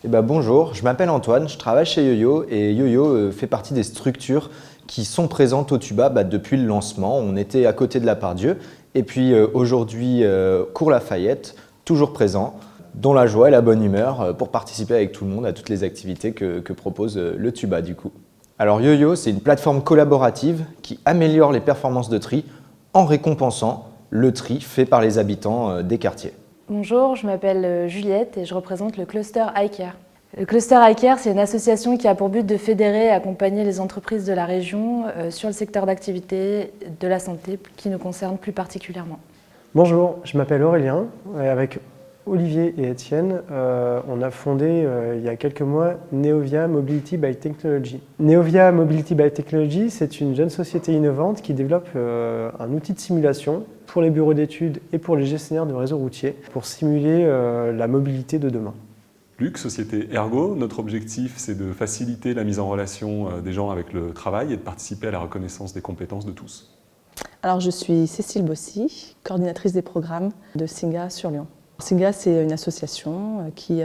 Bonjour, je m'appelle Antoine, je travaille chez YoYo et YoYo fait partie des structures qui sont présentes au Tuba depuis le lancement. On était à côté de la Part-Dieu et puis aujourd'hui Cours Lafayette, toujours présent, dans la joie et la bonne humeur pour participer avec tout le monde à toutes les activités que propose le Tuba du coup. Alors YoYo, c'est une plateforme collaborative qui améliore les performances de tri en récompensant le tri fait par les habitants des quartiers. Bonjour, je m'appelle Juliette et je représente le Cluster iCare. Le Cluster iCare, c'est une association qui a pour but de fédérer et accompagner les entreprises de la région sur le secteur d'activité de la santé qui nous concerne plus particulièrement. Bonjour, je m'appelle Aurélien. Avec Olivier et Étienne, on a fondé il y a quelques mois Neovia Mobility by Technology. Neovia Mobility by Technology, c'est une jeune société innovante qui développe un outil de simulation pour les bureaux d'études et pour les gestionnaires de réseaux routiers pour simuler la mobilité de demain. Luc, société Ergo, notre objectif c'est de faciliter la mise en relation des gens avec le travail et de participer à la reconnaissance des compétences de tous. Alors je suis Cécile Bossy, coordinatrice des programmes de Singa sur Lyon. Singa, c'est une association qui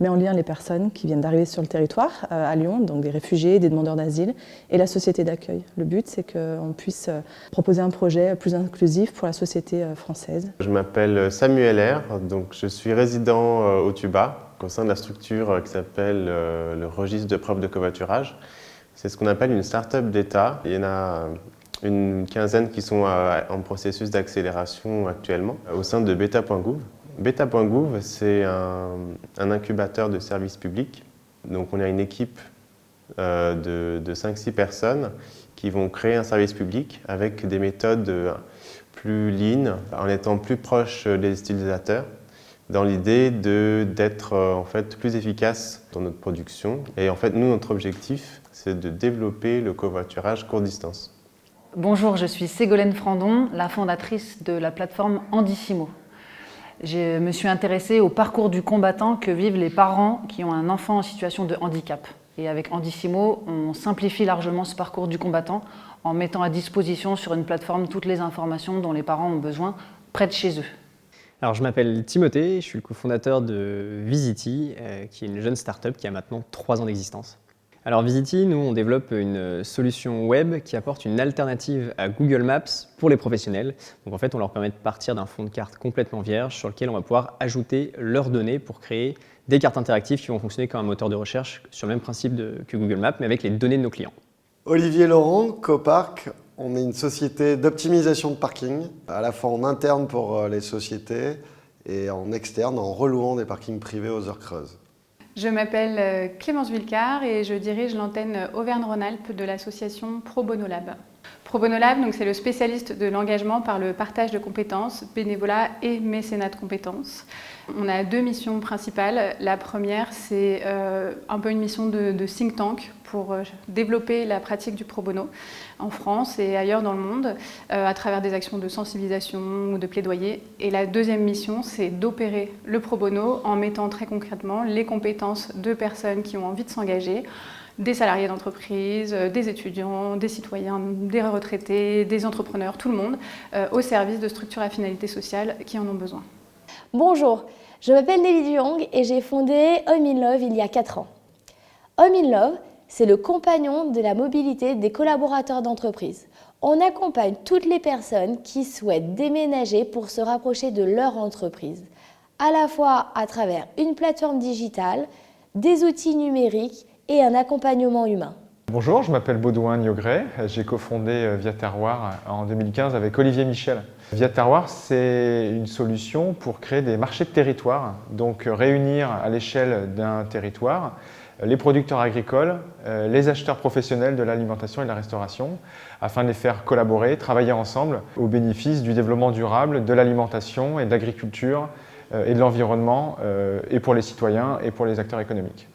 met en lien les personnes qui viennent d'arriver sur le territoire à Lyon, donc des réfugiés, des demandeurs d'asile, et la société d'accueil. Le but, c'est qu'on puisse proposer un projet plus inclusif pour la société française. Je m'appelle Samuel R, donc je suis résident au Tuba, au sein de la structure qui s'appelle le registre de preuves de covoiturage. C'est ce qu'on appelle une start-up d'État. Il y en a une quinzaine qui sont en processus d'accélération actuellement au sein de beta.gouv. Beta.gouv, c'est un incubateur de services publics. Donc on a une équipe de 5-6 personnes qui vont créer un service public avec des méthodes plus lean, en étant plus proche des utilisateurs, dans l'idée d'être en fait plus efficace dans notre production. Et en fait, nous, notre objectif, c'est de développer le covoiturage courte distance. Bonjour, je suis Ségolène Frandon, la fondatrice de la plateforme Handissimo. Je me suis intéressée au parcours du combattant que vivent les parents qui ont un enfant en situation de handicap. Et avec Handissimo, on simplifie largement ce parcours du combattant en mettant à disposition sur une plateforme toutes les informations dont les parents ont besoin près de chez eux. Alors, je m'appelle Timothée, je suis le cofondateur de Visity, qui est une jeune start-up qui a maintenant 3 ans d'existence. Alors Visity, nous on développe une solution web qui apporte une alternative à Google Maps pour les professionnels. Donc en fait on leur permet de partir d'un fond de carte complètement vierge sur lequel on va pouvoir ajouter leurs données pour créer des cartes interactives qui vont fonctionner comme un moteur de recherche sur le même principe que Google Maps mais avec les données de nos clients. Olivier Laurent, Copark, on est une société d'optimisation de parking, à la fois en interne pour les sociétés et en externe en relouant des parkings privés aux heures creuses. Je m'appelle Clémence Villecart et je dirige l'antenne Auvergne-Rhône-Alpes de l'association Pro Bono Lab. Pro Bono Lab, c'est le spécialiste de l'engagement par le partage de compétences, bénévolat et mécénat de compétences. On a 2 missions principales. La première, c'est un peu une mission de think tank pour développer la pratique du pro bono en France et ailleurs dans le monde à travers des actions de sensibilisation ou de plaidoyer. Et la deuxième mission, c'est d'opérer le pro bono en mettant très concrètement les compétences de personnes qui ont envie de s'engager, des salariés d'entreprise, des étudiants, des citoyens, des retraités, des entrepreneurs, tout le monde, au service de structures à finalité sociale qui en ont besoin. Bonjour, je m'appelle Nelly Duyong et j'ai fondé Home in Love il y a 4 ans. Home in Love, c'est le compagnon de la mobilité des collaborateurs d'entreprise. On accompagne toutes les personnes qui souhaitent déménager pour se rapprocher de leur entreprise, à la fois à travers une plateforme digitale, des outils numériques et un accompagnement humain. Bonjour, je m'appelle Baudouin Niogré, j'ai cofondé Via Terroir en 2015 avec Olivier Michel. Via Terroir, c'est une solution pour créer des marchés de territoire, donc réunir à l'échelle d'un territoire les producteurs agricoles, les acheteurs professionnels de l'alimentation et de la restauration, afin de les faire collaborer, travailler ensemble au bénéfice du développement durable, de l'alimentation et de l'agriculture et de l'environnement, et pour les citoyens et pour les acteurs économiques.